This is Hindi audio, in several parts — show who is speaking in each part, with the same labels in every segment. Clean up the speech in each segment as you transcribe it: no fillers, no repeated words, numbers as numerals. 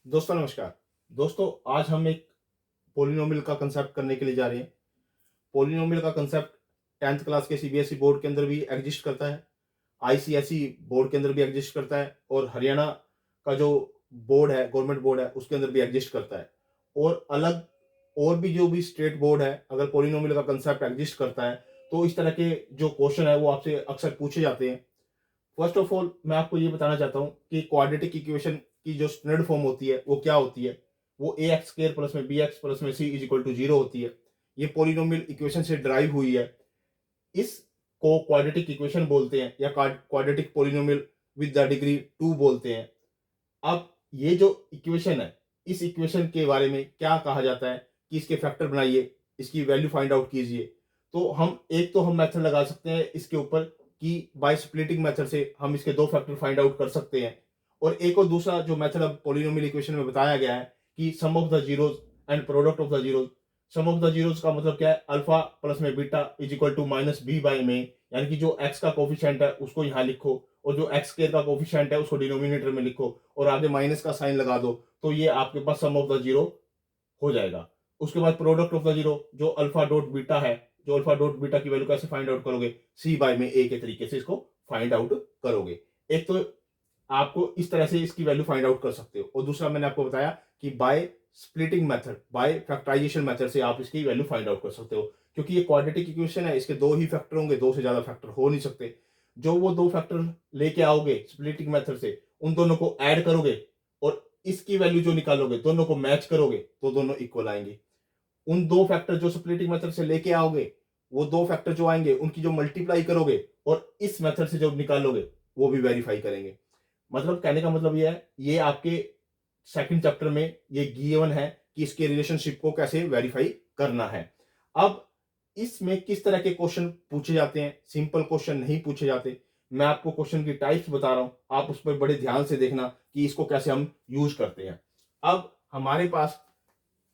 Speaker 1: दोस्तों नमस्कार। दोस्तों आज हम एक पोलिनोमियल का कंसेप्ट करने के लिए जा रहे हैं। पोलिनोमियल का कंसेप्ट 10th क्लास के सीबीएसई बोर्ड के अंदर भी एग्जिस्ट करता है, आईसीएसई बोर्ड के अंदर भी एग्जिस्ट करता है और हरियाणा का जो बोर्ड है, गवर्नमेंट बोर्ड है, उसके अंदर भी एग्जिस्ट करता है। और अलग और भी जो भी स्टेट बोर्ड है, अगर पोलिनोमियल का कंसेप्ट एग्जिस्ट करता है, तो इस तरह के जो क्वेश्चन है वो आपसे अक्सर पूछे जाते हैं। फर्स्ट ऑफ ऑल मैं आपको ये बताना चाहता हूँ कि क्वाड्रेटिक इक्वेशन की जो स्टैंडर्ड फॉर्म होती है वो क्या होती है। वो ए एक्स स्क्र प्लस में बी एक्स प्लस में सी इज इक्वल टू जीरो होती है। ये पोलिनोमियल इक्वेशन से ड्राइव हुई है। इसको क्वाड्रेटिक इक्वेशन बोलते हैं या quadratic polynomial with the degree 2 बोलते हैं। अब ये जो इक्वेशन है, इस इक्वेशन के बारे में क्या कहा जाता है कि इसके फैक्टर बनाइए, इसकी वैल्यू फाइंड आउट कीजिए। तो हम मेथड लगा सकते हैं इसके ऊपर कि बाय स्प्लिटिंग मेथड से हम इसके दो फैक्टर फाइंड आउट कर सकते हैं। और एक और दूसरा जो मेथड अब पोलिनोमियल इक्वेशन में बताया गया है कि sum of the zeros and product of the zeros. Sum of the zeros का मतलब क्या है, अल्फा प्लस में beta is equal to minus B by में, यानी कि जो एक्स का कोफिशिएंट है उसको यहाँ लिखो और जो एक्स स्क्वायर का कोफिशिएंट है उसको डिनोमिनेटर में लिखो और आगे माइनस का साइन लगा दो, तो ये आपके पास सम ऑफ द जीरो हो जाएगा। उसके बाद प्रोडक्ट ऑफ द जीरो जो अल्फा डॉट बीटा है, जो अल्फा डॉट बीटा की वैल्यू कैसे फाइंड आउट करोगे, सी बाय में ए के तरीके से इसको फाइंड आउट करोगे। एक तो आपको इस तरह से इसकी वैल्यू फाइंड आउट कर सकते हो और दूसरा मैंने आपको बताया कि by splitting method, by factorisation method से आप इसकी वैल्यू फाइंड आउट कर सकते हो। क्योंकि ये क्वाड्रेटिक इक्वेशन है, इसके दो ही फैक्टर होंगे, दो से ज्यादा फैक्टर हो नहीं सकते। जो वो दो फैक्टर लेके आओगे स्प्लिटिंग मेथड से, उन दोनों को ऐड करोगे और इसकी वैल्यू जो निकालोगे दोनों को मैच करोगे तो दोनों इक्वल आएंगे। उन दो फैक्टर जो स्प्लिटिंग मेथड से लेके आओगे, वो दो फैक्टर जो आएंगे उनकी जो मल्टीप्लाई करोगे और इस मेथड से जो निकालोगे वो भी वेरीफाई करेंगे। मतलब कहने का मतलब ये है, ये आपके सेकंड चैप्टर में ये गिवन है कि इसके रिलेशनशिप को कैसे वेरीफाई करना है। अब इसमें किस तरह के क्वेश्चन पूछे जाते हैं, सिंपल क्वेश्चन नहीं पूछे जाते। मैं आपको क्वेश्चन की टाइप्स बता रहा हूं, आप उस पर बड़े ध्यान से देखना कि इसको कैसे हम यूज करते हैं। अब हमारे पास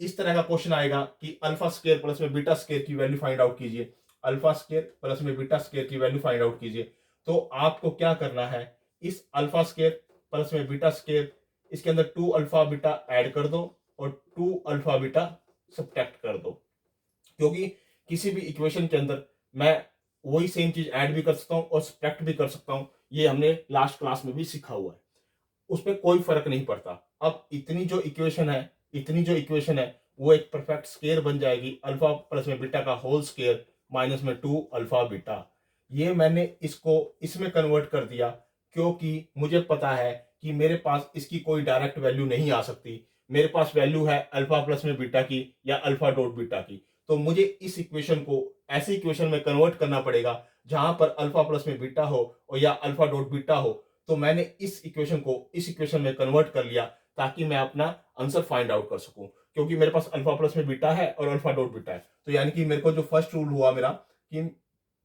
Speaker 1: इस तरह का क्वेश्चन आएगा कि अल्फा स्क्वायर प्लस में बीटा स्क्वायर की वैल्यू फाइंड आउट कीजिए। अल्फा स्क्वायर प्लस में बीटा स्क्वायर की वैल्यू फाइंड आउट कीजिए। तो आपको क्या करना है, इस अल्फा स्क्वायर प्लस में बीटा स्क्वायर, इसके अंदर 2 अल्फा बीटा ऐड कर दो और 2 अल्फा बीटा सब्ट्रैक्ट कर दो। क्योंकि किसी भी इक्वेशन के अंदर मैं वही सेम चीज ऐड भी कर सकता हूं और सब्ट्रैक्ट भी कर सकता हूं। ये हमने लास्ट क्लास में भी सीखा हुआ है, उसमें कोई फर्क नहीं पड़ता। अब इतनी जो इक्वेशन है वो एक परफेक्ट स्केयर बन जाएगी, अल्फा प्लस में बीटा का होल स्केयर माइनस में 2 अल्फा बीटा। ये मैंने इसको इसमें कन्वर्ट कर दिया क्योंकि मुझे पता है कि मेरे पास इसकी कोई डायरेक्ट वैल्यू नहीं आ सकती। मेरे पास वैल्यू है अल्फा प्लस में बीटा की या अल्फा डॉट बीटा की। तो मुझे इस इक्वेशन को ऐसी इक्वेशन में कन्वर्ट करना पड़ेगा जहां पर अल्फा प्लस में बीटा हो और या अल्फा डॉट बीटा हो। तो मैंने इस इक्वेशन को इस इक्वेशन में कन्वर्ट कर लिया ताकि मैं अपना आंसर फाइंड आउट कर सकूं। क्योंकि मेरे पास अल्फा प्लस में बीटा है और अल्फा डॉट बीटा है, तो यानी कि मेरे को जो फर्स्ट रूल हुआ मेरा कि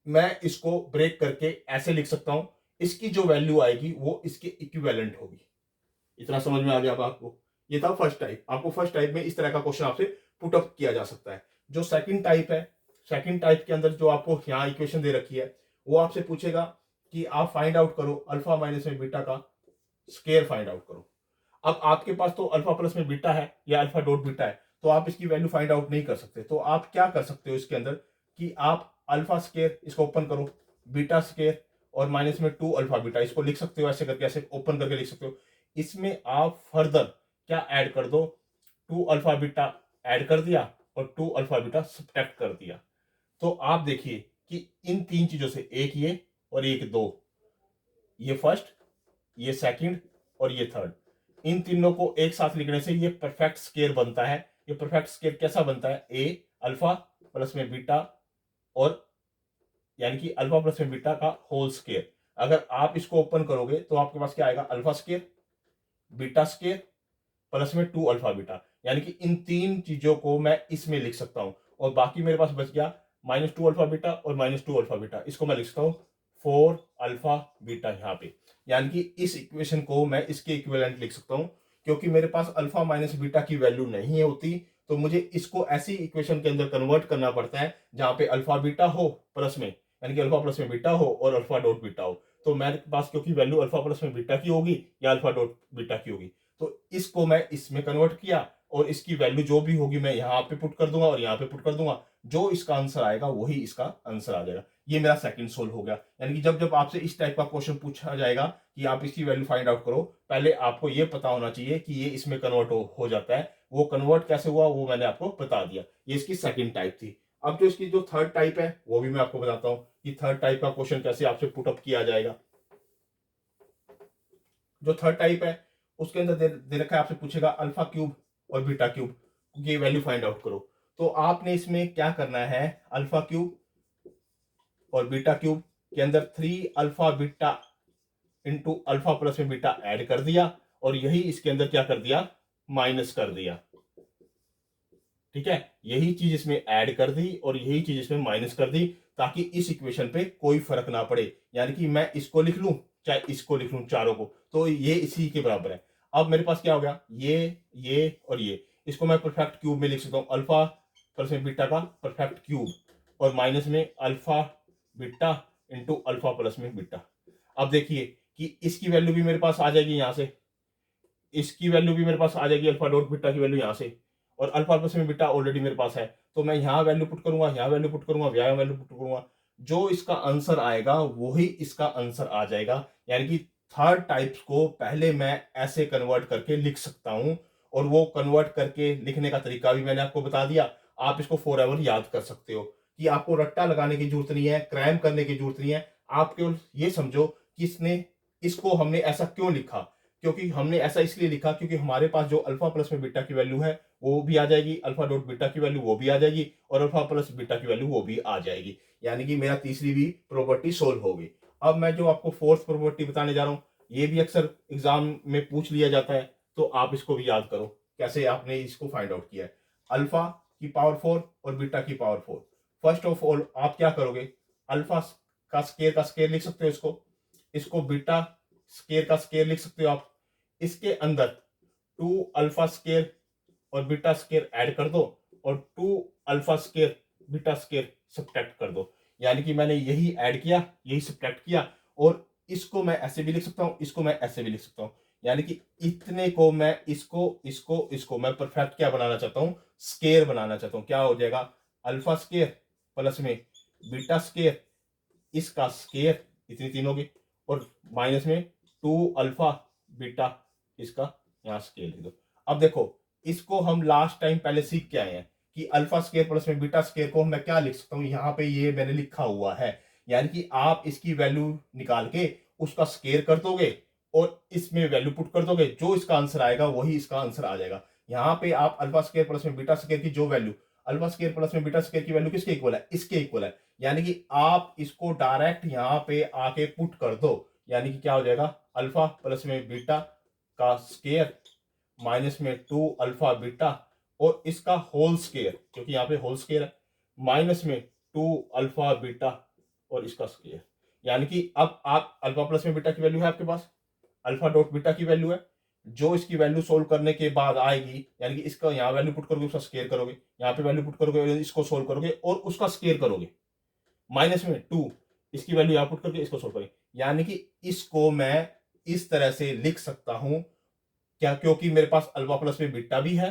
Speaker 1: मैं इसको ब्रेक करके ऐसे लिख सकता हूं, इसकी जो वैल्यू आएगी वो इसके इक्विवेलेंट होगी। इतना समझ में आ गया अब आपको। ये था फर्स्ट टाइप। आपको फर्स्ट टाइप में इस तरह का क्वेश्चन आपसे पुट अप किया जा सकता है। जो सेकंड टाइप है, सेकंड टाइप के अंदर जो आपको यहाँ इक्वेशन दे रखी है, वो आपसे पूछेगा कि आप फाइंड आउट करो अल्फा माइनस में बीटा का स्केयर फाइंड आउट करो। अब आपके पास तो अल्फा प्लस में बीटा है या अल्फा डॉट बीटा है, तो आप इसकी वैल्यू फाइंड आउट नहीं कर सकते। तो आप क्या कर सकते हो इसके अंदर कि आप अल्फा स्केयर इसको ओपन करो, बीटा स्केयर और माइनस में 2 अल्फा बीटा, इसको लिख सकते हो ऐसे करके, ऐसे ओपन करके लिख सकते हो। इसमें आप फर्दर क्या ऐड कर दो, 2 अल्फा बीटा ऐड कर दिया और 2 अल्फा बीटा सब्ट्रैक्ट कर दिया। तो आप देखिए कि इन तीन चीजों से, एक ये और एक दो, ये फर्स्ट, ये सेकंड और ये थर्ड, इन तीनों को एक साथ लिखने से ये परफेक्ट स्केयर बनता है। ये परफेक्ट स्केयर कैसा बनता है, ए अल्फा प्लस में बीटा और यानी कि अल्फा प्लस में बीटा का होल स्केयर। अगर आप इसको ओपन करोगे तो आपके पास क्या आएगा, alpha square, beta square plus में 2 अल्फा बीटा। यानी कि इन तीन चीजों को मैं इसमें लिख सकता हूं और बाकी मेरे पास बच गया -2 अल्फा बीटा और -2 अल्फा बीटा। इसको मैं लिख सकता हूं 4 अल्फा बीटा यहाँ पे। यानी कि इस इक्वेशन को मैं इसके इक्विवेलेंट लिख सकता हूं। क्योंकि मेरे पास अल्फा माइनस बीटा की वैल्यू नहीं होती, तो मुझे इसको ऐसी इक्वेशन के अंदर कन्वर्ट करना पड़ता है जहां पे अल्फा बीटा हो प्लस में, यानी कि अल्फा प्लस में बीटा हो और अल्फा डॉट बीटा हो। तो मेरे पास क्योंकि वैल्यू अल्फा प्लस में बीटा की होगी या अल्फा डॉट बीटा की होगी, तो इसको मैं इसमें कन्वर्ट किया और इसकी वैल्यू जो भी होगी मैं यहाँ पे पुट कर दूंगा और यहाँ पे पुट कर दूंगा, जो इसका आंसर आएगा वही इसका आंसर आ जाएगा। ये मेरा सेकंड सोल्व हो गया। यानी कि जब जब आपसे इस टाइप का क्वेश्चन पूछा जाएगा कि आप इसकी वैल्यू फाइंड आउट करो, पहले आपको ये पता होना चाहिए कि ये इसमें कन्वर्ट हो जाता है। वो कन्वर्ट कैसे हुआ वो मैंने आपको बता दिया। ये इसकी सेकंड टाइप थी। अब जो इसकी जो थर्ड टाइप है वो भी मैं आपको बताता हूं कि थर्ड टाइप का क्वेश्चन कैसे आपसे पुटअप किया जाएगा। जो थर्ड टाइप है उसके अंदर दे रखा है, आपसे पूछेगा अल्फा क्यूब और बीटा क्यूब की वैल्यू फाइंड आउट करो। तो आपने इसमें क्या करना है, अल्फा क्यूब और बीटा क्यूब के अंदर 3 alpha beta into alpha plus में बीटा ऐड कर दिया और यही इसके अंदर क्या कर दिया, माइनस कर दिया। ठीक है, यही चीज इसमें ऐड कर दी और यही चीज इसमें माइनस कर दी ताकि इस इक्वेशन पे कोई फर्क ना पड़े। यानी कि मैं इसको लिख लूं चाहे इसको लिख लूं, चारों को, तो ये इसी के बराबर है। अब मेरे पास क्या हो गया, ये और ये, इसको मैं परफेक्ट क्यूब में लिख सकता हूं, अल्फा प्लस में बीटा का परफेक्ट क्यूब और माइनस में alpha beta into alpha plus में बीटा। अब देखिए कि इसकी वैल्यू भी मेरे पास आ जाएगी यहां से, इसकी वैल्यू भी मेरे पास आ जाएगी, अल्फा डॉट बीटा की वैल्यू यहां से, और अल्फा प्लस में बीटा ऑलरेडी मेरे पास है। तो मैं यहां वैल्यू पुट करूंगा, यहां वैल्यू पुट करूंगा, यहां वैल्यू पुट करूंगा, जो इसका आंसर आएगा वही इसका आंसर आ जाएगा। यानी कि थर्ड टाइप्स को पहले मैं ऐसे कन्वर्ट करके लिख सकता हूं और वो कन्वर्ट करके लिखने का तरीका भी मैंने आपको बता दिया। आप इसको फॉर एवर याद कर सकते हो कि आपको रट्टा लगाने की जरूरत नहीं है, क्रैम करने की जरूरत नहीं है। आप केवल ये समझो कि इसको हमने ऐसा क्यों लिखा, क्योंकि हमने ऐसा इसलिए लिखा क्योंकि हमारे पास जो अल्फा प्लस में बीटा की वैल्यू है वो भी आ जाएगी, अल्फा डॉट बीटा की वैल्यू वो भी आ जाएगी और अल्फा प्लस बीटा की वैल्यू वो भी आ जाएगी। यानी कि मेरा तीसरी भी प्रॉपर्टी सोल्व होगी। अब मैं जो आपको फोर्थ प्रॉपर्टी बताने जा रहा हूं, ये भी अक्सर एग्जाम में पूछ लिया जाता है, तो आप इसको भी याद करो कैसे आपने इसको फाइंड आउट किया है। अल्फा की पावर 4 और बीटा की पावर 4। फर्स्ट ऑफ ऑल आप क्या करोगे, अल्फा का स्केयर लिख सकते हो, इसको बीटा स्केयर का स्केयर लिख सकते हो आप। इसके अंदर 2 अल्फा स्केयर और बीटा स्केयर ऐड कर दो और 2 alpha square beta square subtract कर दो। यानी कि मैंने यही ऐड किया, यही सब्ट्रैक्ट किया, और इसको मैं ऐसे भी लिख सकता हूं, इसको मैं ऐसे भी लिख सकता हूं। यानी कि इतने को मैं इसको मैं परफेक्ट क्या बनाना चाहता हूं, स्केयर बनाना चाहता हूं। क्या हो जाएगा, अल्फा स्केयर प्लस में बीटा स्केयर, इसका स्केयर, इतनी तीन होगी, और माइनस में 2 अल्फा बीटा, इसका यहां स्केयर लिख दो। अब देखो इसको हम लास्ट टाइम पहले सीख के आए हैं कि अल्फा स्केयर प्लस में बीटा स्केयर को मैं क्या लिख सकता हूं, यहां पे ये मैंने लिखा हुआ है। यानी कि आप इसकी वैल्यू निकाल के उसका स्केयर कर दोगे और इसमें वैल्यू पुट कर दोगे, जो इसका आंसर आएगा वही इसका आंसर आ जाएगा। यहां पे आप अल्फा स्केयर प्लस में बीटा स्केयर की जो वैल्यू, अल्फा स्केयर प्लस में बीटा स्केयर की वैल्यू किसके इक्वल है, इसके इक्वल है। यानी कि आप इसको डायरेक्ट यहां पे आके पुट कर दो। यानी कि क्या हो जाएगा, अल्फा प्लस में बीटा का स्केयर माइनस में 2 अल्फा बीटा और इसका होल स्केयर, क्योंकि यहां पे होल स्केयर है, माइनस में 2 अल्फा बीटा और इसका स्केयर। यानी कि अब आप अल्फा प्लस में बीटा की वैल्यू है आपके पास, अल्फा डॉट बीटा की वैल्यू है, जो इसकी वैल्यू सोल्व करने के बाद आएगी, यानी कि इसका यहां वैल्यू पुट करोगे, उसका स्केयर करोगे, यहां पे वैल्यू पुट करोगे, इसको सोल्व करोगे और उसका स्केयर करोगे, माइनस में 2, इसकी वैल्यू यहां पुट करके इसको सोल्व करें। यानी कि इसको मैं इस तरह से लिख सकता हूं, क्या, क्योंकि मेरे पास अल्फा प्लस में बीटा भी है,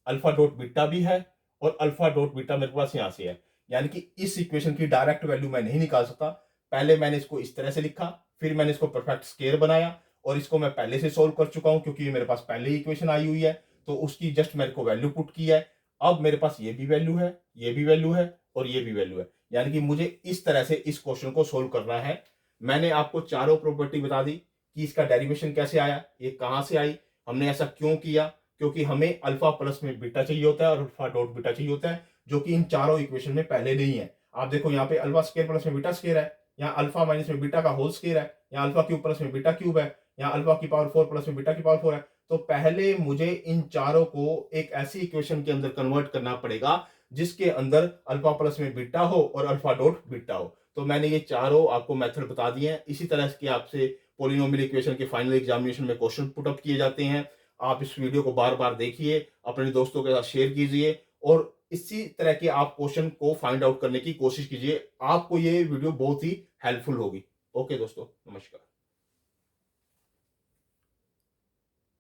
Speaker 1: अल्फा डॉट बीटा भी है और अल्फा डॉट बीटा मेरे पास यहां से है। यानी कि इस इक्वेशन की डायरेक्ट वैल्यू मैं नहीं निकाल सकता। पहले मैंने इसको इस तरह से लिखा, फिर मैंने इसको परफेक्ट स्केयर बनाया और इसको मैं पहले से सोल्व कर चुका हूं क्योंकि मेरे पास पहले ही इक्वेशन आई हुई है, तो उसकी जस्ट मेरे को वैल्यू पुट की है। अब मेरे पास ये भी वैल्यू है, ये भी वैल्यू है और ये भी वैल्यू है। यानी कि मुझे इस तरह से इस क्वेश्चन को सोल्व करना है। मैंने आपको चारों प्रॉपर्टी बता दी कि इसका डेरिवेशन कैसे आया, ये कहां से आई, हमने ऐसा क्यों किया, क्योंकि हमें अल्फा प्लस में बीटा चाहिए होता है और अल्फा डॉट बीटा चाहिए होता है, जो कि इन चारों इक्वेशन में पहले नहीं है। आप देखो यहाँ पे अल्फा स्केयर प्लस में बीटा स्केयर है, यहाँ अल्फा माइनस में बीटा का होल स्केयर है, यहाँ अल्फा क्यूब प्लस में बीटा क्यूब है, यहाँ अल्फा की पावर 4 प्लस में बीटा की पावर 4 है। तो पहले मुझे इन चारों को एक ऐसी इक्वेशन के अंदर कन्वर्ट करना पड़ेगा जिसके अंदर अल्फा प्लस में बीटा हो और अल्फा डॉट बीटा हो। तो मैंने ये चारों आपको मेथड बता दिए हैं। इसी तरह के आपसे पोलिनोमियल इक्वेशन के फाइनल एग्जामिनेशन में क्वेश्चन पुट अप किए जाते हैं। आप इस वीडियो को बार बार देखिए, अपने दोस्तों के साथ शेयर कीजिए और इसी तरह के आप क्वेश्चन को फाइंड आउट करने की कोशिश कीजिए। आपको ये वीडियो बहुत ही हेल्पफुल होगी। ओके दोस्तों, नमस्कार।